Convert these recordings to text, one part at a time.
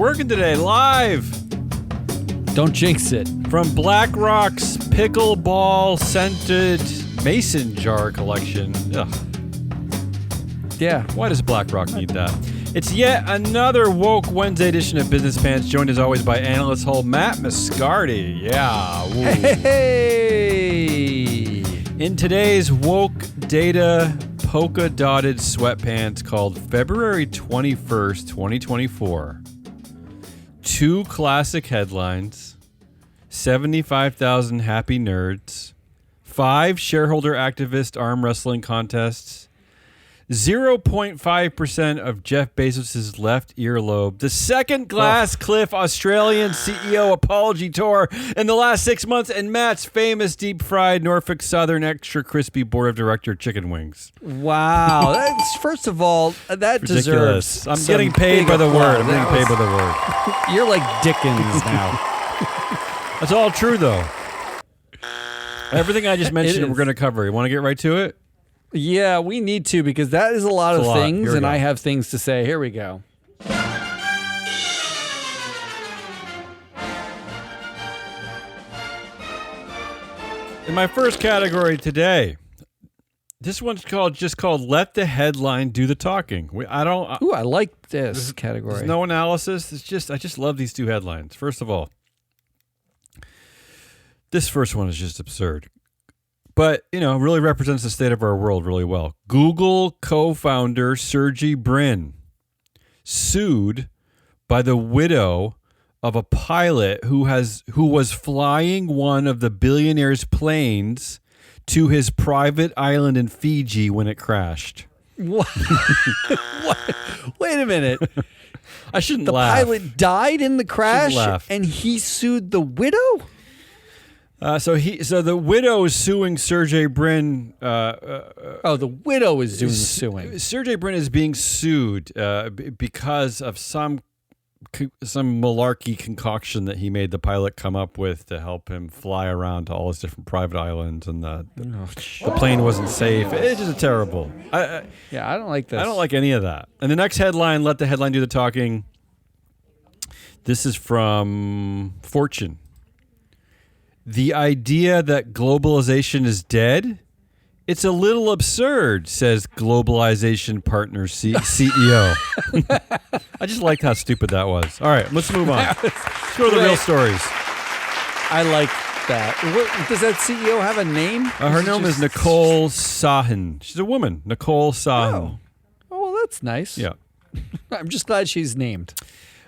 Working today, live. Don't jinx it. From BlackRock's pickleball scented mason jar collection. Ugh. Yeah. Why does BlackRock need that? It's yet another Woke Wednesday edition of Business Pants, joined as always by analyst hole Matt Moscardi. Yeah. Woo. Hey. In today's woke data polka dotted sweatpants called February 21st, 2024. Two classic headlines, 75,000 happy nerds, 5 shareholder activist arm wrestling contests, 0.5% of Jeff Bezos' left earlobe, the second Glass Cliff Australian CEO apology tour in the last 6 months, and Matt's famous deep-fried Norfolk Southern extra crispy board of director chicken wings. Wow. That's, first of all, that Ridiculous. deserves. I'm getting paid by the word. I'm getting paid by the word. You're like Dickens now. That's all true, though. Everything I just mentioned, we're going to cover. You want to get right to it? Yeah, we need to, because that is a lot of things, and I have things to say. Here we go. In my first category today, this one's just called "Let the Headline Do the Talking." I like this category. There's no analysis. I just love these two headlines. First of all, this first one is just absurd. But, really represents the state of our world really well. Google co-founder Sergey Brin sued by the widow of a pilot who was flying one of the billionaire's planes to his private island in Fiji when it crashed. What? Wait a minute. I shouldn't laugh. The pilot died in the crash, and he sued the widow? So the widow is suing Sergey Brin. The widow is suing. Sergey Brin is being sued because of some malarkey concoction that he made the pilot come up with to help him fly around to all his different private islands, and the plane wasn't safe. It's just terrible. I don't like this. I don't like any of that. And the next headline, let the headline do the talking. This is from Fortune. The idea that globalization is dead? It's a little absurd, says Globalization Partners CEO. I just liked how stupid that was. All right, let's move on. Let's go to the real stories. I like that. Does that CEO have a name? Her name is Nicole Sahin. She's a woman, Nicole Sahin. Oh, well, that's nice. Yeah. I'm just glad she's named.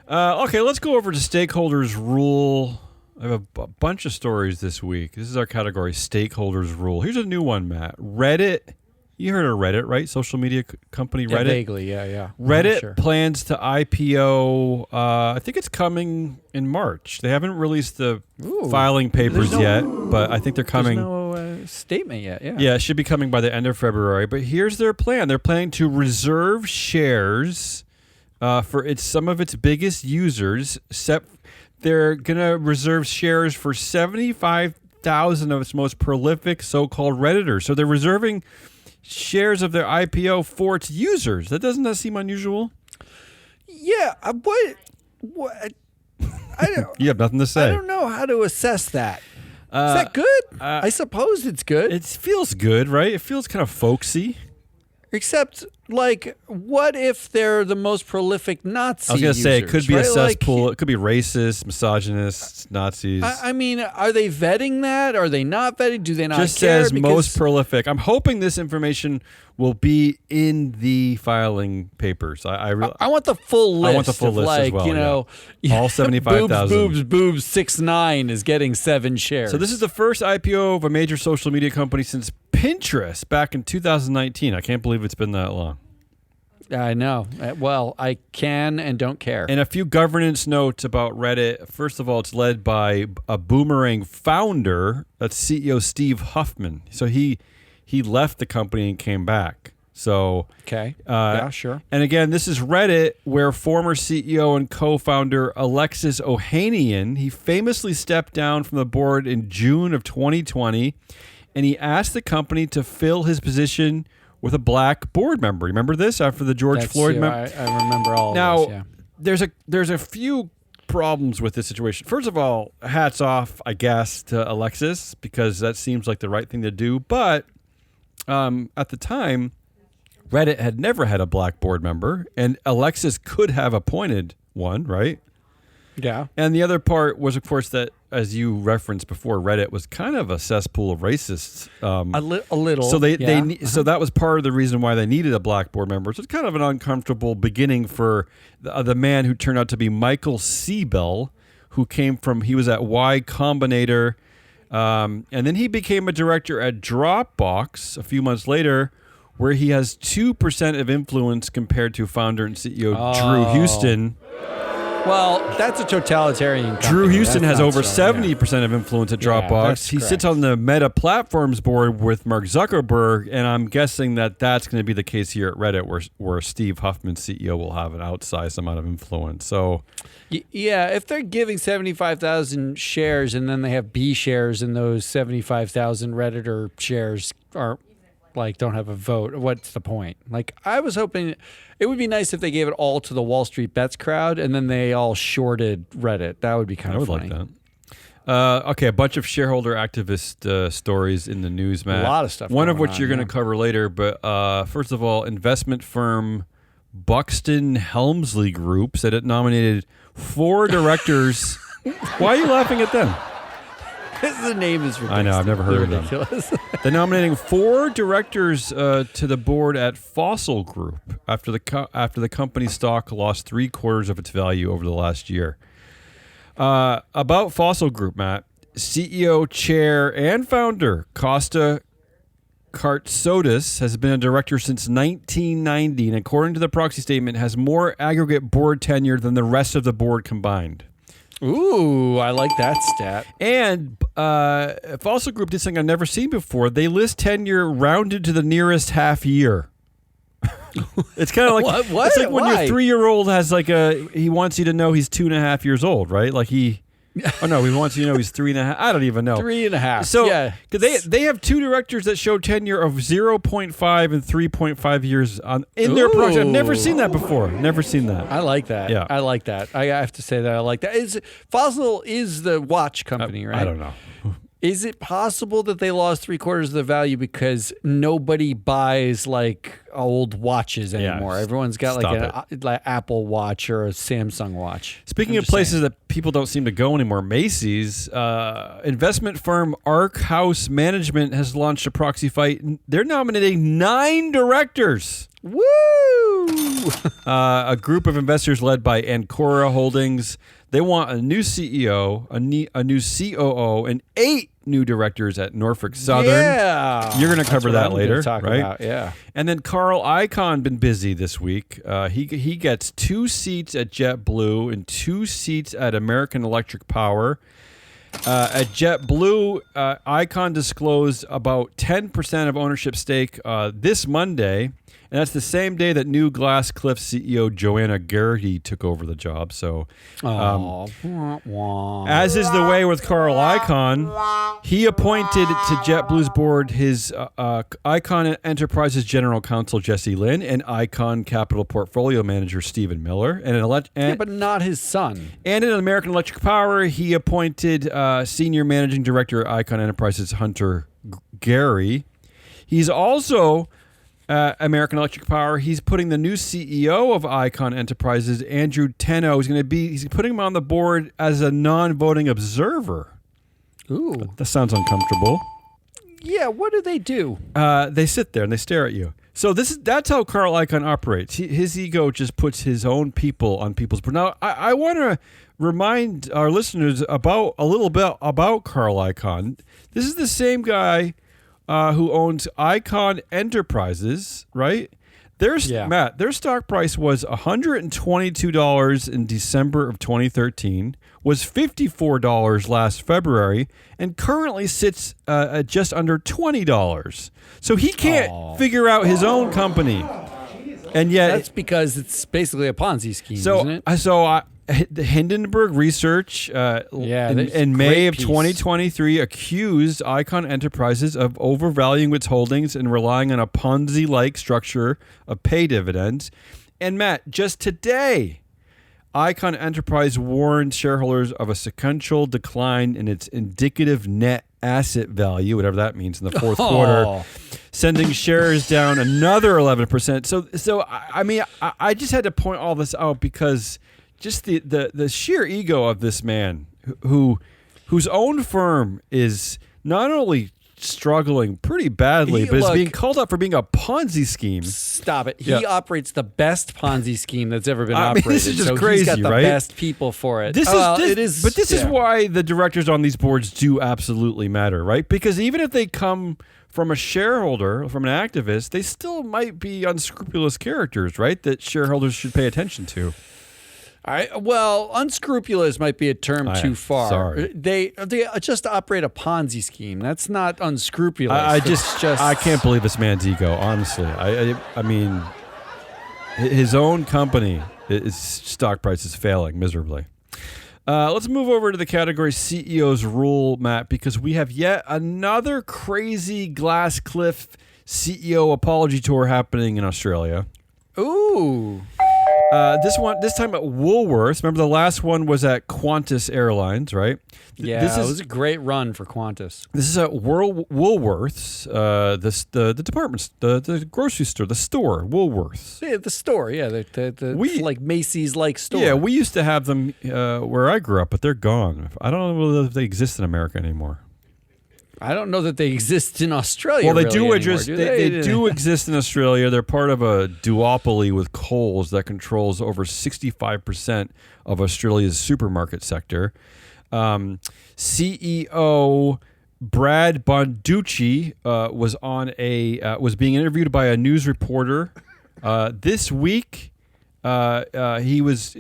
Okay, let's go over to stakeholders rule. I have a bunch of stories this week. This is our category, stakeholders rule. Here's a new one, Matt. Reddit. You heard of Reddit, right? Social media company Reddit. Yeah, vaguely, yeah. Reddit plans to IPO. I think it's coming in March. They haven't released the filing papers yet, but I think they're coming. There's no statement yet. Yeah. Yeah, it should be coming by the end of February. But here's their plan. They're planning to reserve shares for some of its biggest users. They're going to reserve shares for 75,000 of its most prolific so-called Redditors. So they're reserving shares of their IPO for its users. Doesn't that seem unusual? Yeah. What? I don't. You have nothing to say. I don't know how to assess that. Is that good? I suppose it's good. It feels good, right? It feels kind of folksy. Except, what if they're the most prolific Nazi I was going to say, it could be a cesspool. It could be racist, misogynists, Nazis. I mean, are they vetting that? Are they not vetting? Do they not Just care? says most prolific. I'm hoping this information will be in the filing papers. I want the full list. I want the full list as well. All 75,000. Boobs 6'9" is getting 7 shares. So this is the first IPO of a major social media company since Pinterest back in 2019. I can't believe it's been that long. I know. Well, I can and don't care. And a few governance notes about Reddit. First of all, it's led by a Boomerang founder. That's CEO Steve Huffman. So he left the company and came back. So okay, yeah, sure. And again, this is Reddit, where former CEO and co-founder Alexis Ohanian, he famously stepped down from the board in June of 2020, and he asked the company to fill his position with a black board member. Remember this after the George Floyd? I remember all of this, yeah. there's a few problems with this situation. First of all, hats off, I guess, to Alexis, because that seems like the right thing to do. But at the time, Reddit had never had a black board member, and Alexis could have appointed one, right? Yeah. And the other part was, of course, that, as you referenced before, Reddit was kind of a cesspool of racists. A little. So so that was part of the reason why they needed a black board member. So it's kind of an uncomfortable beginning for the man who turned out to be Michael Siebel, he was at Y Combinator, and then he became a director at Dropbox a few months later, where he has 2% of influence compared to founder and CEO Drew Houston. Well, that's a totalitarian company. Drew Houston has over 70% of influence at Dropbox. He sits on the Meta Platforms board with Mark Zuckerberg, and I'm guessing that that's going to be the case here at Reddit, where Steve Huffman, CEO, will have an outsized amount of influence. So, yeah, if they're giving 75,000 shares and then they have B shares and those 75,000 Redditor shares don't have a vote, what's the point? Like, I was hoping it would be nice if they gave it all to the Wall Street Bets crowd and then they all shorted Reddit. That would be kind of funny. I would like that. Okay, a bunch of shareholder activist stories in the news, Matt. A lot of stuff. One of which you're going to cover later, but first of all, investment firm Buxton Helmsley Group said it nominated 4 directors. Why are you laughing at them? Because the name is ridiculous. I know, I've never heard of them. They're nominating 4 directors to the board at Fossil Group after the company's stock lost 3/4 of its value over the last year. About Fossil Group, Matt, CEO, chair, and founder Costa Kartsodis has been a director since 1990, and according to the proxy statement, has more aggregate board tenure than the rest of the board combined. Ooh, I like that stat. And Fossil Group did something I've never seen before. They list tenure rounded to the nearest half year. It's kind of like what? It's like when Why? your 3-year-old has he wants you to know he's 2.5 years old, right? Like he wants you to know he's 3.5. I don't even know. 3.5. So yeah. they have 2 directors that show tenure of 0.5 and 3.5 years in their project. I've never seen that before. Never seen that. I like that. Yeah. I like that. I have to say that I like that. Fossil is the watch company, right? I don't know. Is it possible that they lost 3/4 of the value because nobody buys like old watches anymore? Everyone's got like Apple Watch or a Samsung Watch. Speaking of places that people don't seem to go anymore, Macy's, investment firm Ark House Management has launched a proxy fight. They're nominating 9 directors. Woo! A group of investors led by Ancora Holdings. They want a new CEO, a new COO, and 8 new directors at Norfolk Southern. Yeah, you're going to cover that later, right? About, yeah. And then Carl Icahn been busy this week. He gets 2 seats at JetBlue and 2 seats at American Electric Power. At JetBlue, Icahn disclosed about 10% of ownership stake this Monday. And that's the same day that new Glasscliff CEO Joanna Garrity took over the job. So, as is the way with Carl Icahn, he appointed to JetBlue's board his Icahn Enterprises General Counsel Jesse Lynn and Icahn Capital Portfolio Manager Stephen Miller, but not his son. And in American Electric Power, he appointed Senior Managing Director at Icahn Enterprises Hunter Gary. He's also American Electric Power. He's putting the new CEO of Icahn Enterprises, Andrew Tenno, he's putting him on the board as a non-voting observer. Ooh. That sounds uncomfortable. Yeah, what do they do? They sit there and they stare at you. So that's how Carl Icahn operates. His ego just puts his own people on people's board. Now, I want to remind our listeners a little bit about Carl Icahn. This is the same guy who owns Icahn Enterprises, right? Matt, their stock price was $122 in December of 2013, was $54 last February, and currently sits at just under $20. So he can't figure out his own company. And yet, that's because it's basically a Ponzi scheme, isn't it? The Hindenburg Research in May of 2023 accused Icahn Enterprises of overvaluing its holdings and relying on a Ponzi-like structure of pay dividends. And Matt, just today, Icon Enterprise warned shareholders of a sequential decline in its indicative net asset value, whatever that means, in the fourth quarter, sending shares down another 11%. So I mean, I just had to point all this out because just the sheer ego of this man whose own firm is not only struggling pretty badly, but is being called out for being a Ponzi scheme. Stop it. He operates the best Ponzi scheme that's ever been operated. This is just crazy, he's got the right? best people for it. This is why the directors on these boards do absolutely matter, right? Because even if they come from a shareholder, from an activist, they still might be unscrupulous characters, right? That shareholders should pay attention to. Well, unscrupulous might be a term too far. Sorry. They just operate a Ponzi scheme. That's not unscrupulous. I can't believe this man's ego. Honestly, I mean, his own company, its stock price is failing miserably. Let's move over to the category CEO's rule, Matt, because we have yet another crazy glass cliff CEO apology tour happening in Australia. Ooh. This time at Woolworths. Remember the last one was at Qantas Airlines, right? Yeah, it was a great run for Qantas. This is at Woolworths, the department, the grocery store, the store, Woolworths. Yeah, the store. Yeah, the like Macy's-like store. Yeah, we used to have them where I grew up, but they're gone. I don't know if they exist in America anymore. I don't know that they exist in Australia. Well, they really do exist. They do exist in Australia. They're part of a duopoly with Coles that controls over 65% of Australia's supermarket sector. CEO Brad Bonducci was being interviewed by a news reporter this week. He was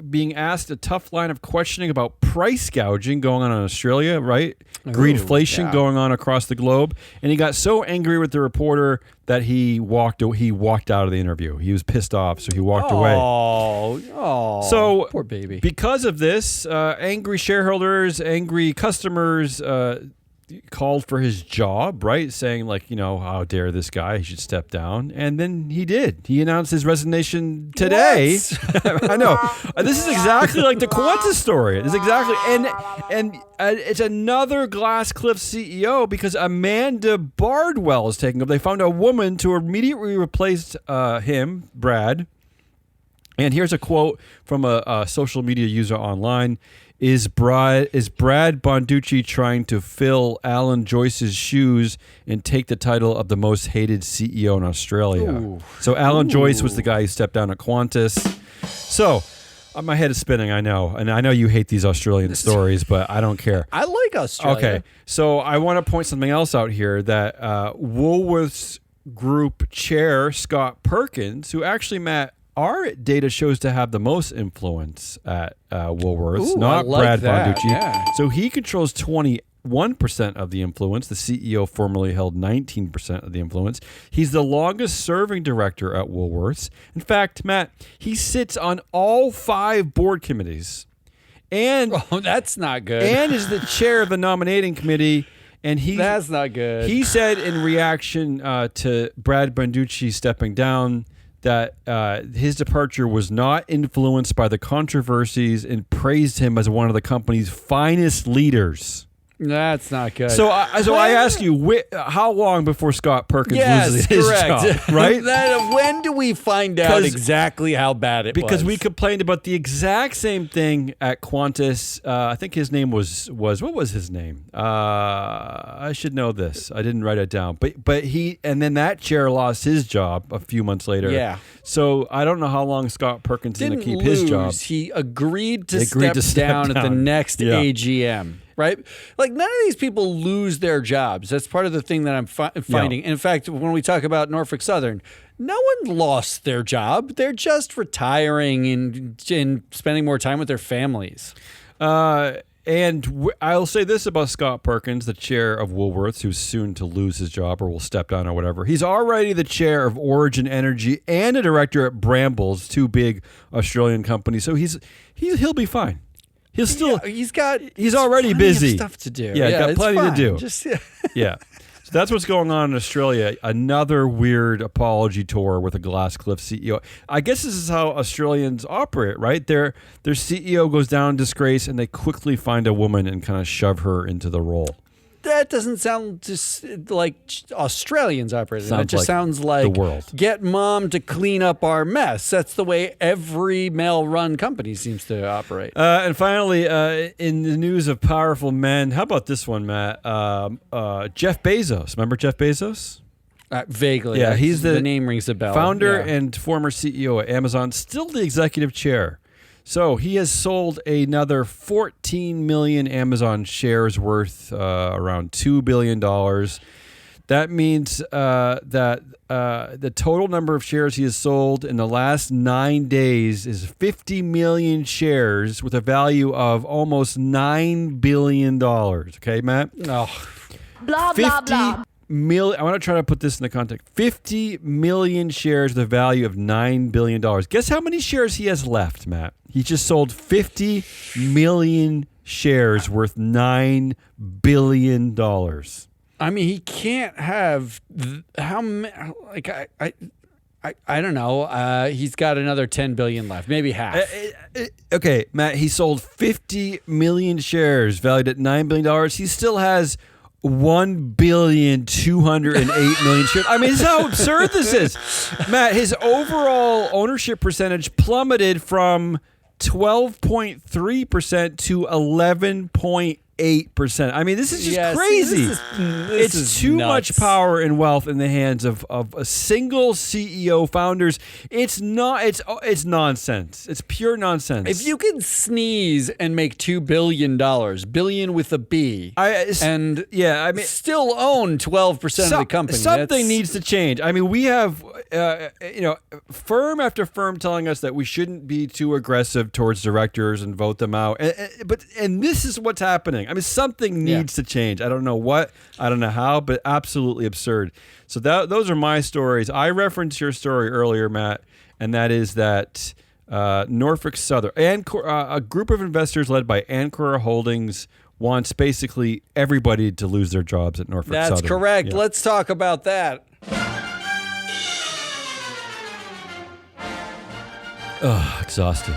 being asked a tough line of questioning about price gouging going on in Australia, right? Greedflation going on across the globe, and he got so angry with the reporter that he walked out of the interview. He was pissed off, so he walked away. Oh, so poor baby. Because of this, angry shareholders, angry customers called for his job, right? Saying like, how dare this guy? He should step down. And then he did. He announced his resignation today. I know. This is exactly like the Qantas story. It's exactly, and it's another Glass Cliff CEO because Amanda Bardwell is taking over. They found a woman to immediately replace him, Brad. And here's a quote from a social media user online. Is Brad Bonducci trying to fill Alan Joyce's shoes and take the title of the most hated CEO in Australia? Ooh. So Alan Joyce was the guy who stepped down at Qantas. So my head is spinning, I know. And I know you hate these Australian stories, but I don't care. I like Australia. Okay, so I want to point something else out here that Woolworths Group chair Scott Perkins, who actually our data shows to have the most influence at Woolworths, not Brad Bonducci. Yeah. So he controls 21% of the influence. The CEO formerly held 19% of the influence. He's the longest serving director at Woolworths. In fact, Matt, he sits on all 5 board committees. And that's not good. And is the chair of the nominating committee. And that's not good. He said in reaction to Brad Bonducci stepping down that his departure was not influenced by the controversies and praised him as one of the company's finest leaders. That's not good. So I ask you, how long before Scott Perkins loses his job, right? When do we find out exactly how bad it was? Because we complained about the exact same thing at Qantas. I think his name was what was his name? I should know this. I didn't write it down. But and then that chair lost his job a few months later. Yeah. So I don't know how long Scott Perkins is going to keep his job. He agreed to step down at the next AGM. Right? Like, none of these people lose their jobs. That's part of the thing that I'm finding. In fact, when we talk about Norfolk Southern, no one lost their job. They're just retiring and spending more time with their families. And I'll say this about Scott Perkins, the chair of Woolworths, who's soon to lose his job or will step down or whatever. He's already the chair of Origin Energy and a director at Brambles, 2 big Australian companies. So he'll be fine. He's already busy. Stuff to do. Yeah, got plenty to do. Just, yeah. So that's what's going on in Australia. Another weird apology tour with a Glasscliff CEO. I guess this is how Australians operate, right? Their CEO goes down in disgrace, and they quickly find a woman and kind of shove her into the role. That doesn't sound just like Australians operating. It just like sounds like the world. Get mom to clean up our mess. That's the way every male-run company seems to operate. And finally, in the news of powerful men, how about this one, Matt? Jeff Bezos. Remember Jeff Bezos? Vaguely. Yeah, he's the name rings a bell. Founder Yeah. and former CEO at Amazon, still the executive chair. So he has sold another 14 million Amazon shares worth around $2 billion. That means that the total number of shares he has sold in the last 9 days is 50 million shares with a value of almost $9 billion. Okay, Matt? Oh, Blah, blah, blah. I want to try to put this in the context. 50 million shares with a value of $9 billion. Guess how many shares he has left, Matt? He just sold 50 million shares worth $9 billion. I mean, he can't have how many? Like I don't know. He's got another 10 billion left, maybe half. Okay, Matt, he sold 50 million shares valued at $9 billion. He still has 1,208,000,000 shares. I mean, this is how absurd this is. Matt, his overall ownership percentage plummeted from 12.3% to 11.8%. I mean, this is just crazy. This is too nuts. much power and wealth in the hands of a single CEO founders. It's not. It's nonsense. It's pure nonsense. If you can sneeze and make $2 billion, billion with a B, and still own 12% of the company, something needs to change. I mean, we have firm after firm telling us that we shouldn't be too aggressive towards directors and vote them out. But this is what's happening. I mean, something needs to change. I don't know what, I don't know how, but absolutely absurd. So those are my stories. I referenced your story earlier, Matt, and that is that Norfolk Southern and a group of investors led by Ancora Holdings wants basically everybody to lose their jobs at Norfolk Southern. That's correct. Yeah. Let's talk about that. Exhausted.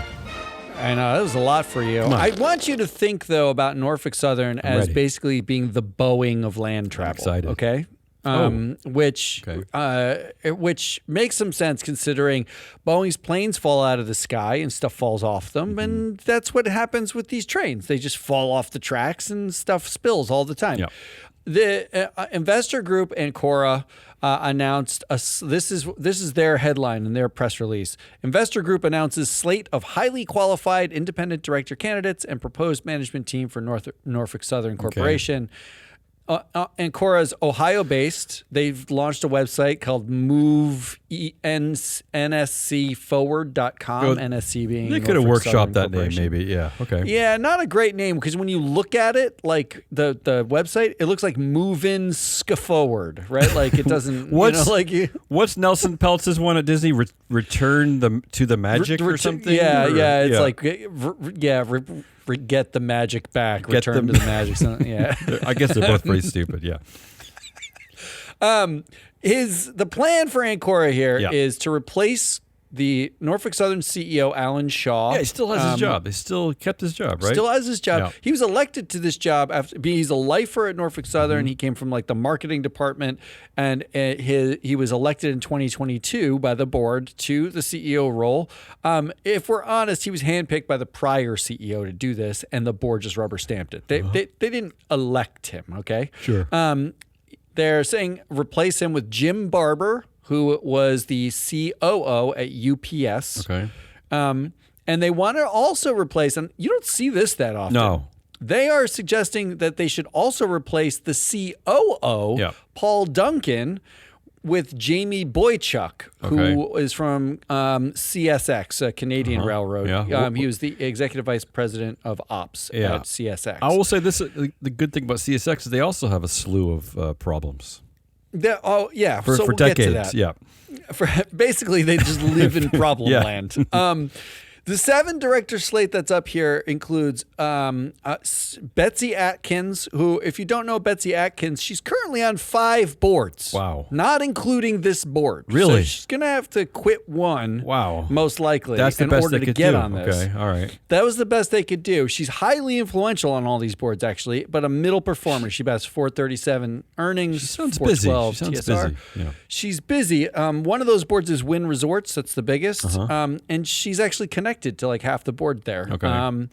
I know, that was a lot for you. I want you to think, though, about Norfolk Southern as ready. basically being the Boeing of land travel. excited. Okay? Which makes some sense considering Boeing's planes fall out of the sky and stuff falls off them. And that's what happens with these trains. They just fall off the tracks and stuff spills all the time. Yep. The investor group Ancora announced this is their headline in their press release. Investor group announces slate of highly qualified independent director candidates and proposed management team for Norfolk Southern Corporation. Ancora's Ohio-based. They've launched a website called nscforward.com. NSC being They could have Norfolk workshopped Southern that name, Corporation. maybe. Yeah. Okay. Yeah, not a great name because when you look at it, like the website, it looks like Move In Forward, right? Like it doesn't. What's Nelson Peltz's one at Disney? Return to the magic or something? Yeah. It's like get the magic back. Return to the magic. Yeah. I guess they're both pretty stupid. Yeah. The plan for Ancora here is to replace the Norfolk Southern CEO, Alan Shaw. Yeah, he still has his job. He still kept his job, right? Still has his job. Yeah. He was elected to this job after he's a lifer at Norfolk Southern. He came from like the marketing department, and he was elected in 2022 by the board to the CEO role. If we're honest, he was handpicked by the prior CEO to do this, and the board just rubber stamped it. They didn't elect him. Okay, Sure. They're saying replace him with Jim Barber, who was the COO at UPS. Okay. And they want to also replace, and you don't see this that often. No. They are suggesting that they should also replace the COO, Paul Duncan, with Jamie Boychuk, who is from CSX, a Canadian railroad. Yeah. He was the executive vice president of ops at CSX. I will say this: the good thing about CSX is they also have a slew of problems. For For we'll decades. get to that. Yeah. Basically, they just live in problem land. The 7 director slate that's up here includes Betsy Atkins, who, if you don't know Betsy Atkins, she's currently on 5 boards. Wow. Not including this board. Really? So she's going to have to quit one. Wow. Most likely. That's the in best order they to could get do. on this. Okay, all right. That was the best they could do. She's highly influential on all these boards, actually, but a middle performer. She bats 437 earnings. She sounds busy. 412 She sounds TSR. busy. Yeah. She's busy. One of those boards is Wynn Resorts. That's the biggest. And she's actually connected to like half the board there. Okay.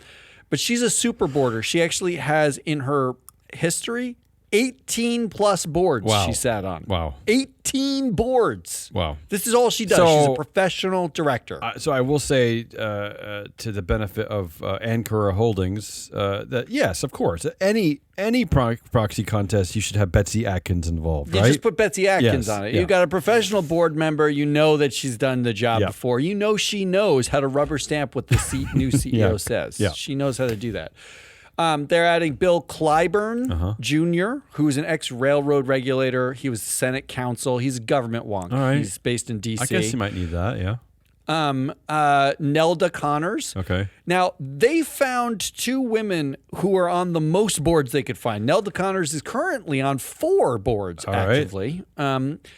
But she's a super boarder. She actually has in her history 18 plus boards Wow. she sat on. Wow. 18 boards. Wow. This is all she does. So- She's a professional director. So I will say, to the benefit of Ancora Holdings, that yes, of course, any proxy contest, you should have Betsy Atkins involved, You right? just put Betsy Atkins Yes, on it. yeah. You've got a professional board member. You know that she's done the job Yeah. before. You know she knows how to rubber stamp what the new CEO Yeah. says. Yeah. She knows how to do that. They're adding Bill Clyburn Jr., who is an ex-railroad regulator. He was Senate counsel. He's a government wonk. All right. He's based in D.C. I guess you might need that, yeah. Nelda Connors. Okay. Now, they found 2 women who are on the most boards they could find. Nelda Connors is currently on 4 boards, All right. actively.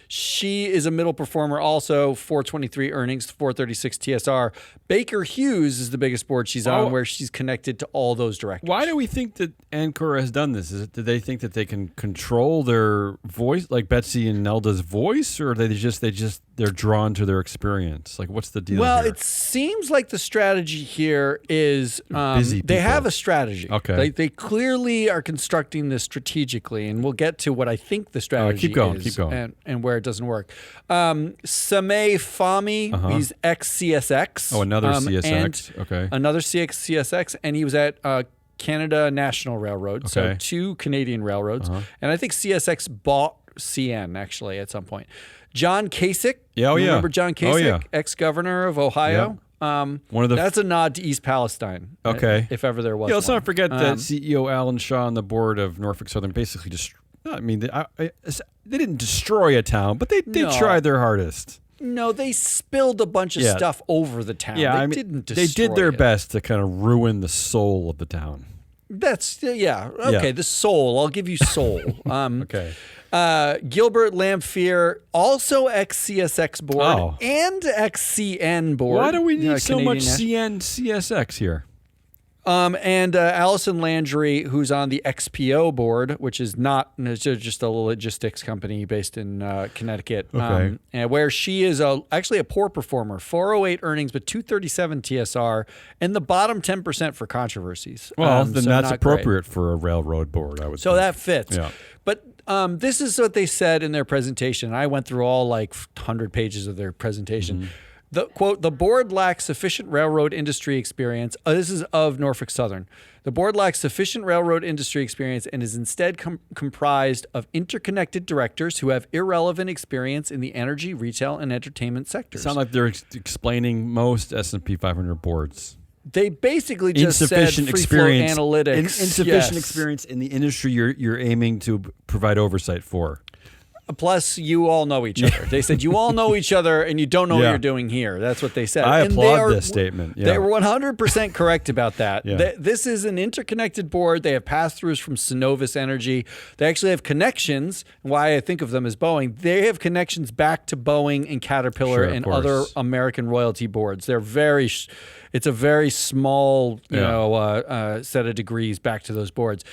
She is a middle performer also, 423 earnings, 436 TSR. Baker Hughes is the biggest board she's on, where she's connected to all those directors. Why do we think that Ancora has done this? Do they think that they can control their voice, like Betsy and Nelda's voice, or they're drawn to their experience? Like, what's the deal Well, here? it seems like the strategy here is Busy they people. have a strategy. Okay. They clearly are constructing this strategically, and we'll get to what I think the strategy keep going, is keep going. And where it doesn't work. Sameh Fahmy, he's ex-CSX. Oh, another CSX. and Okay. Another CSX, and he was at Canada National Railroad, so Okay. 2 Canadian railroads. And I think CSX bought CN, actually, at some point. John Kasich. Yeah, oh, yeah. Remember John Kasich, Oh, yeah. ex-governor of Ohio? One of the That's a nod to East Palestine. Okay. If ever there was Yeah, let's one. not forget that CEO Alan Shaw on the board of Norfolk Southern basically just. I mean, they didn't destroy a town, but they No. tried their hardest. No, they spilled a bunch of Yeah. stuff over the town. Yeah, they I mean, didn't they destroy did their it. best to kind of ruin the soul of the town. That's, yeah. Okay, Yeah. the soul. I'll give you soul. Okay. Gilbert Lamphere, also ex-CSX board Oh. and ex-CN board. Why do we need so Canadian much National- CSX here? And Allison Landry, who's on the XPO board, which is not, it's just a logistics company based in Connecticut, Okay. and where she is actually a poor performer, 408 earnings, but 237 TSR, and the bottom 10% for controversies. Well, then so that's not great. appropriate for a railroad board, I would So think. that fits. Yeah. But this is what they said in their presentation. I went through all like 100 pages of their presentation. Mm-hmm. The quote, the board lacks sufficient railroad industry experience. This is of Norfolk Southern. The board lacks sufficient railroad industry experience and is instead comprised of interconnected directors who have irrelevant experience in the energy, retail, and entertainment sectors. Sound like they're explaining most S&P 500 boards. They basically just said Insufficient free flow experience. analytics. Insufficient Yes. experience in the industry you're aiming to provide oversight for. Plus, you all know each other. They said you all know each other, and you don't know what Yeah. you're doing here. That's what they said. I And applaud this statement. Yeah. They were 100% correct about that. Yeah. This is an interconnected board. They have pass-throughs from Synovus Energy. They actually have connections. Why I think of them as Boeing. They have connections back to Boeing and Caterpillar Sure, of and course. other American royalty boards. They're it's a very small, set of degrees back to those boards.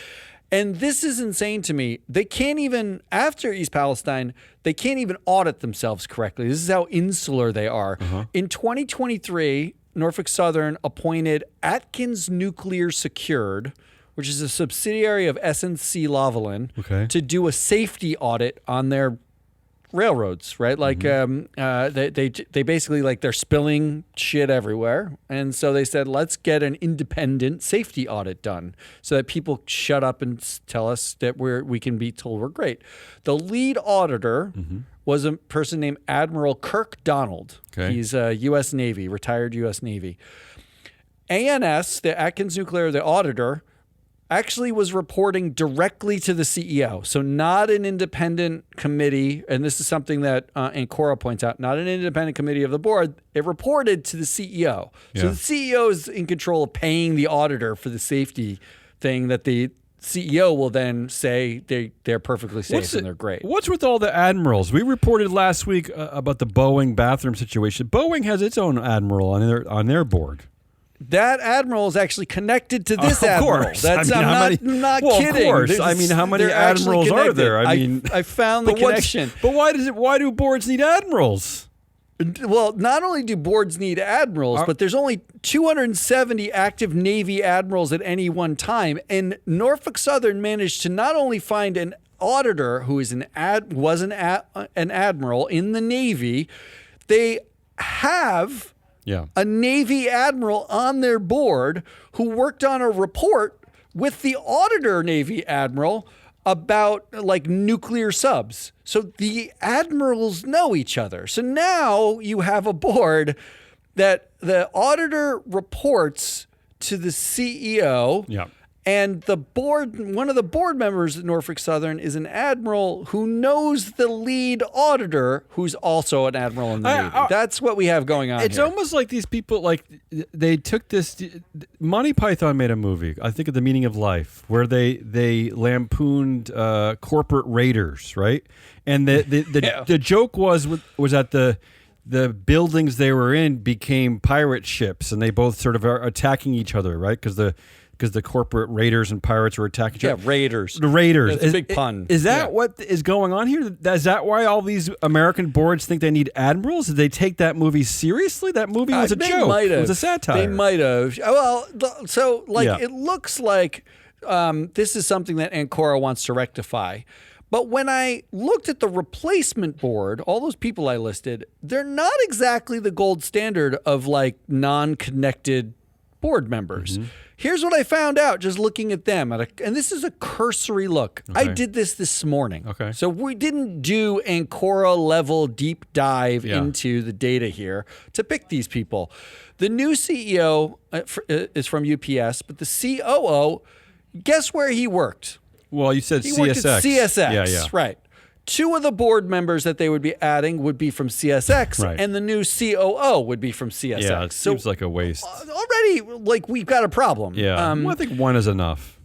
And this is insane to me. They can't even, after East Palestine, they can't even audit themselves correctly. This is how insular they are. In 2023, Norfolk Southern appointed Atkins Nuclear Secured, which is a subsidiary of SNC Lavalin, Okay. to do a safety audit on their railroads, right? Like they basically like they're spilling shit everywhere, and so they said let's get an independent safety audit done so that people shut up and tell us that we can be told we're great. The lead auditor was a person named Admiral Kirk Donald. Okay. He's U.S. Navy, retired U.S. Navy. ANS, the Atkins Nuclear, the auditor, actually was reporting directly to the CEO. So not an independent committee. And this is something that Ancora points out, not an independent committee of the board. It reported to the CEO. Yeah. So the CEO is in control of paying the auditor for the safety thing that the CEO will then say they're perfectly safe and they're great. What's with all the admirals? We reported last week about the Boeing bathroom situation. Boeing has its own admiral on their board. That admiral is actually connected to this admiral. Course. That's, I mean, I'm not well, kidding. Of course. I mean, how many They're actually admirals are connected. there? I mean, I found the connection. But why do boards need admirals? Well, not only do boards need admirals, but there's only 270 active Navy admirals at any one time. And Norfolk Southern managed to not only find an auditor who is an admiral in the Navy, they have a Navy admiral on their board who worked on a report with the auditor Navy admiral about like nuclear subs. So the admirals know each other. So now you have a board that the auditor reports to the CEO. Yeah. And the board, one of the board members at Norfolk Southern is an admiral who knows the lead auditor, who's also an admiral in the Navy. That's what we have going on. It's here. almost like these people, like they took this. Monty Python made a movie, I think, of The Meaning of Life, where they lampooned corporate raiders, right? And the joke was that the buildings they were in became pirate ships, and they both sort of are attacking each other, right? Because the corporate raiders and pirates were attacking each other. Yeah, raiders. The raiders. That's a big pun. Is that what is going on here? Is that why all these American boards think they need admirals? Did they take that movie seriously? That movie was a joke. It was a satire. They might have. Well, so it looks like this is something that Ancora wants to rectify. But when I looked at the replacement board, all those people I listed, they're not exactly the gold standard of like non-connected board members. Mm-hmm. Here's what I found out just looking at them. And this is a cursory look. Okay. I did this morning. Okay. So we didn't do Ancora level deep dive into the data here to pick these people. The new CEO is from UPS, but the COO, guess where he worked? Well, you said he CSX. Worked at CSX. Yeah. Right. Two of the board members that they would be adding would be from CSX, right. And the new COO would be from CSX. Yeah, it seems like a waste. Already, like, we've got a problem. Yeah, well, I think one is enough.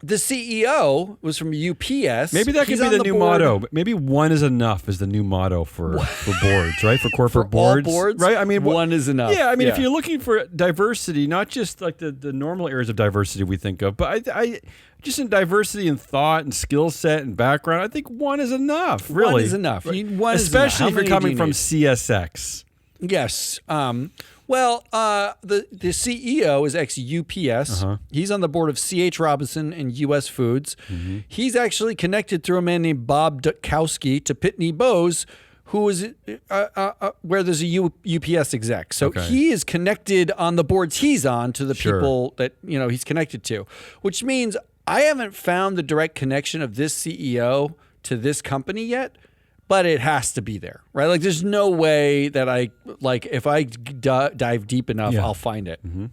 The CEO was from UPS. Maybe that could be the new motto. Maybe one is enough is the new motto for boards, right? For corporate boards. All boards, right? I mean, one is enough. Yeah, I mean, if you're looking for diversity, not just like the normal areas of diversity we think of, but I just in diversity in thought and skill set and background, I think one is enough. Really, one is enough. Right? Especially if you're coming from CSX. Yes. Well, the CEO is ex-UPS. Uh-huh. He's on the board of C.H. Robinson and U.S. Foods. Mm-hmm. He's actually connected through a man named Bob Dutkowski to Pitney Bowes, who is where there's a UPS exec. So he is connected on the boards he's on to the people that he's connected to, which means I haven't found the direct connection of this CEO to this company yet. But it has to be there, right? Like, there's no way that if I dive deep enough, I'll find it. Mm-hmm.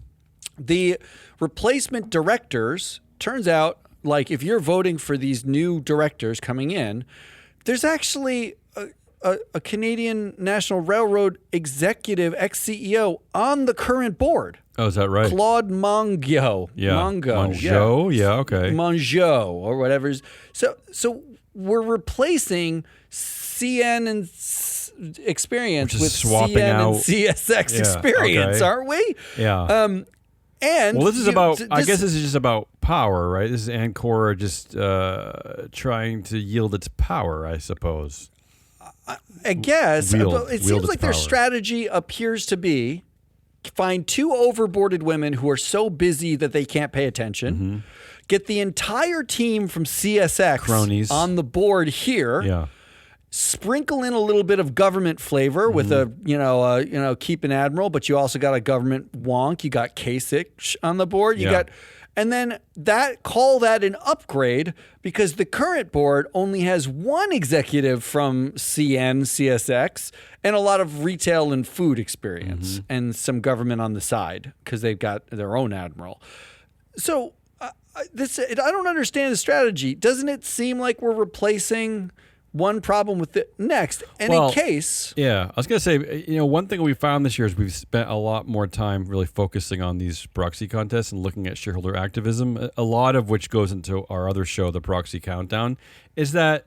The replacement directors, turns out, like, if you're voting for these new directors coming in, there's actually a Canadian National Railroad executive, ex-CEO, on the current board. Oh, is that right? Claude Mongeau. Yeah. Mongeau? Yeah, okay. Mongeau, or whatever. So we're replacing CN and experience with swapping CN out and CSX experience, aren't we? Yeah. And this is about. I guess this is just about power, right? This is Ancora just trying to yield its power, I suppose. I guess it seems like their strategy appears to be find two overboarded women who are so busy that they can't pay attention. Mm-hmm. Get the entire team from CSX cronies on the board here. Yeah. Sprinkle in a little bit of government flavor with keep an admiral, but you also got a government wonk. You got Kasich on the board. And then call that an upgrade because the current board only has one executive from CSX, and a lot of retail and food experience and some government on the side because they've got their own admiral. So I don't understand the strategy. Doesn't it seem like we're replacing one problem with the next? And in case, I was going to say, one thing we found this year is we've spent a lot more time really focusing on these proxy contests and looking at shareholder activism. A lot of which goes into our other show, the Proxy Countdown, is that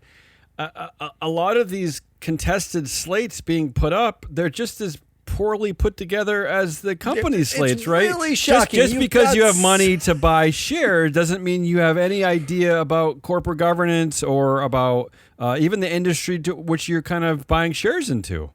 a lot of these contested slates being put up, they're just as poorly put together as the company slates, right? It's really shocking. Just because you have money to buy shares doesn't mean you have any idea about corporate governance or about even the industry to which you're kind of buying shares into.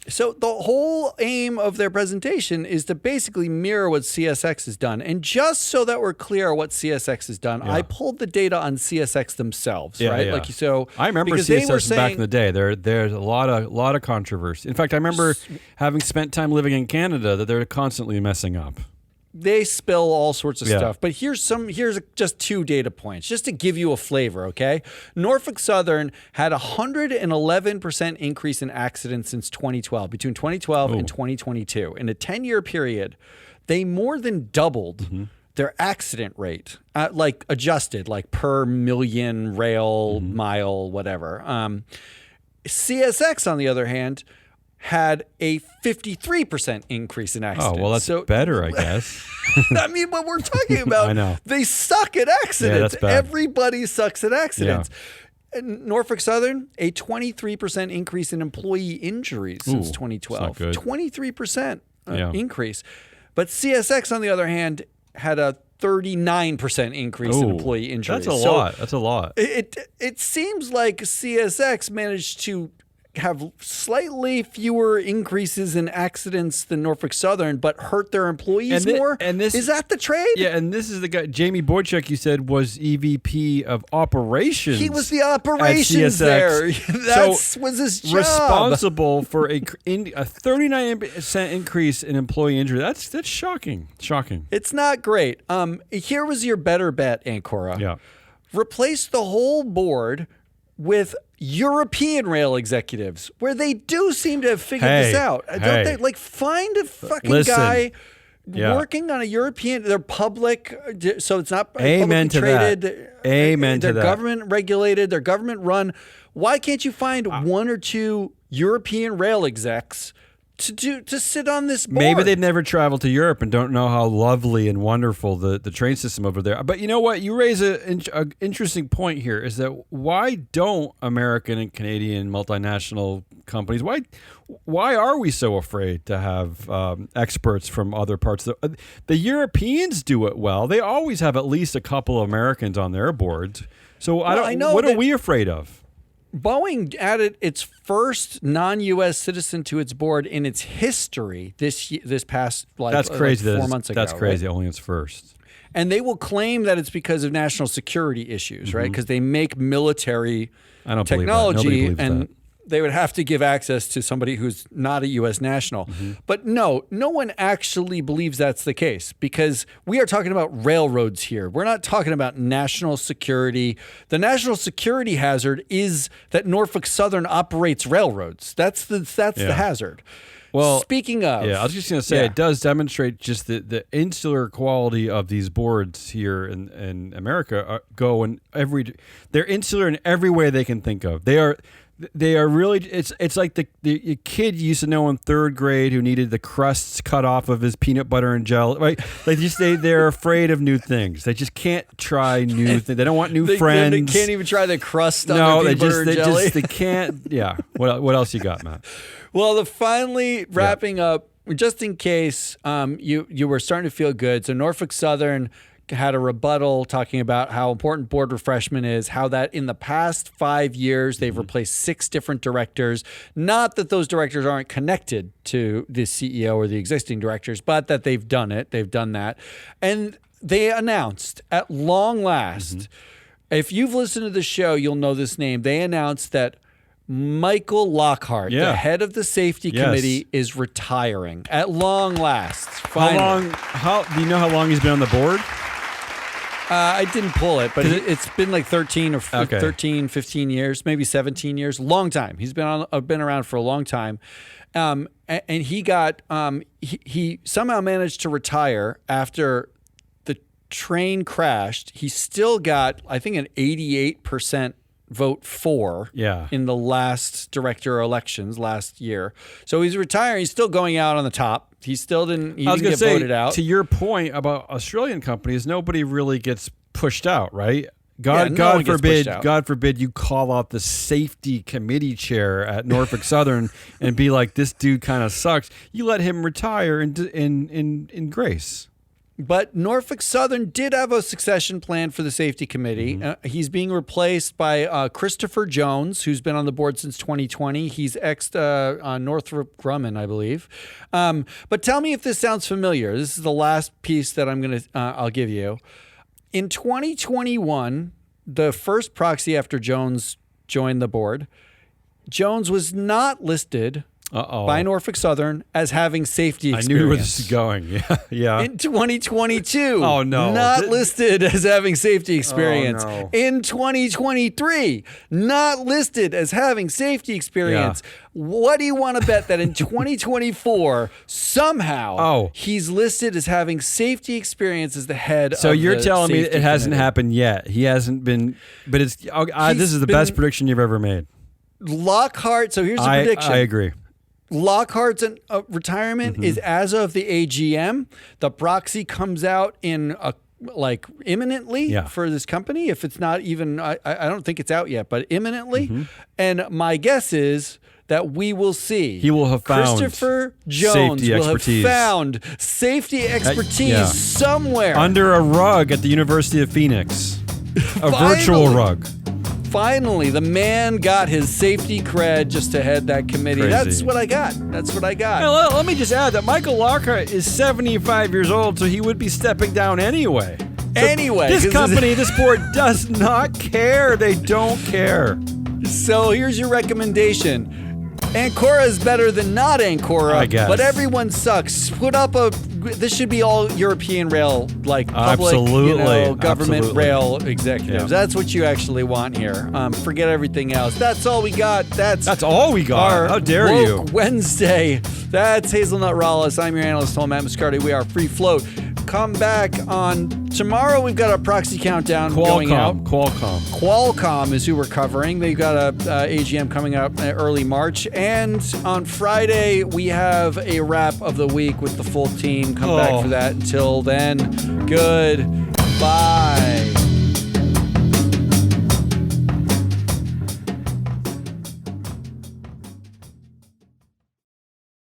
So the whole aim of their presentation is to basically mirror what CSX has done. And just so that we're clear what CSX has done, I pulled the data on CSX themselves, right? Yeah. So I remember CSX back in the day. There's a lot of controversy. In fact, I remember having spent time living in Canada that they're constantly messing up. They spill all sorts of stuff. But here's just 2 data points, just to give you a flavor, okay? Norfolk Southern had a 111% increase in accidents since 2012, between 2012 and 2022. In a 10-year period, they more than doubled their accident rate, like adjusted, like per million rail mile, whatever. CSX, on the other hand, had a 53% increase in accidents. Oh, well, that's better, I guess. I mean, what we're talking about, I know. They suck at accidents. That's bad. Everybody sucks at accidents. And Norfolk Southern, a 23% increase in employee injuries since 2012. 23% increase. But CSX, on the other hand, had a 39% increase in employee injuries. That's a lot. It seems like CSX managed to have slightly fewer increases in accidents than Norfolk Southern, but hurt their employees more. And is that the trade? Yeah, and this is the guy, Jamie Boychuk, you said, was EVP of operations. He was the operations there. That was his job. Responsible for a 39% increase in employee injury. That's shocking. Shocking. It's not great. Here was your better bet, Ancora. Yeah. Replace the whole board with European rail executives, where they do seem to have figured this out. Don't they? Like, find a fucking guy working on a European. They're public, so it's not Amen publicly to traded. that. Amen to that. They're government regulated. They're government run. Why can't you find 1 or 2 European rail execs to sit on this board? Maybe they've never traveled to Europe and don't know how lovely and wonderful the train system over there. But you know what? You raise an interesting point here, is that why don't American and Canadian multinational companies, why are we so afraid to have experts from other parts? The Europeans do it well. They always have at least a couple of Americans on their boards. So what are we afraid of? Boeing added its first non-U.S. citizen to its board in its history this past that's crazy. 4 months ago. That's crazy. Right? Only its first. And they will claim that it's because of national security issues, right? Because they make military technology, and they would have to give access to somebody who's not a U.S. national. But no one actually believes that's the case, because we are talking about railroads here. We're not talking about national security. The national security hazard is that Norfolk Southern operates railroads. That's the hazard. Well, speaking of, I was just going to say, it does demonstrate just the insular quality of these boards here in America. They're insular in every way they can think of. They are really. It's like the kid you used to know in 3rd grade who needed the crusts cut off of his peanut butter and jelly. Right? They're afraid of new things. They just can't try new things. They don't want new friends. They can't even try the crust on their peanut butter and jelly. They can't. Yeah. What else you got, Matt? Well, finally wrapping up, just in case you were starting to feel good. So Norfolk Southern had a rebuttal talking about how important board refreshment is, how that in the past 5 years, they've replaced 6 different directors. Not that those directors aren't connected to the CEO or the existing directors, but that they've done it. They've done that. And they announced at long last, if you've listened to the show, you'll know this name. They announced that Michael Lockhart, the head of the safety committee, is retiring at long last. Finally. Do you know how long he's been on the board? I didn't pull it, but it's been like 13, 15 years, maybe 17 years. Long time. He's been around for a long time. And he got he somehow managed to retire after train crashed, he still got, I think, an 88% vote for in the last director elections last year. So he's retiring. He's still going out on the top. He didn't get voted out. To your point about Australian companies, nobody really gets pushed out, right? No one gets pushed out. God forbid you call out the safety committee chair at Norfolk Southern and be like, this dude kind of sucks. You let him retire in grace. But Norfolk Southern did have a succession plan for the safety committee. He's being replaced by Christopher Jones, who's been on the board since 2020. He's Northrop Grumman, I believe. But tell me if this sounds familiar. This is the last piece that I'll give you. In 2021, the first proxy after Jones joined the board, Jones was not listed by Norfolk Southern as having safety experience. I knew where this is going. Yeah. In 2022, not listed as having safety experience. Oh, no. In 2023, not listed as having safety experience. Yeah. What do you want to bet that in 2024, somehow he's listed as having safety experience as the head of the So you're telling me it hasn't committee? happened yet. He hasn't been, but this is the best prediction you've ever made. Lockhart, so here's the prediction. I agree. Lockhart's retirement is as of the AGM. The proxy comes out in imminently for this company. If it's not even, I don't think it's out yet, but imminently. And my guess is that we will see. He will have found Christopher Jones safety will expertise. have found safety expertise somewhere under a rug at the University of Phoenix, a virtual rug. Finally, the man got his safety cred just to head that committee. Crazy. That's what I got. Now, let me just add that Michael Lockhart is 75 years old, so he would be stepping down anyway. This company, this board does not care. They don't care. So here's your recommendation. Ancora is better than not Ancora, I guess. But everyone sucks. This should be all European rail, like public, government rail executives. Yeah. That's what you actually want here. Forget everything else. That's all we got. That's all we got. How dare you? Wednesday. That's Hazelnut Rawless. I'm your analyst, Matt Muscardi. We are Free Float. Come back on tomorrow. We've got a proxy countdown going out. Qualcomm is who we're covering. They've got a AGM coming up early March. And on Friday, we have a wrap of the week with the full team. Come back for that. Until then, goodbye.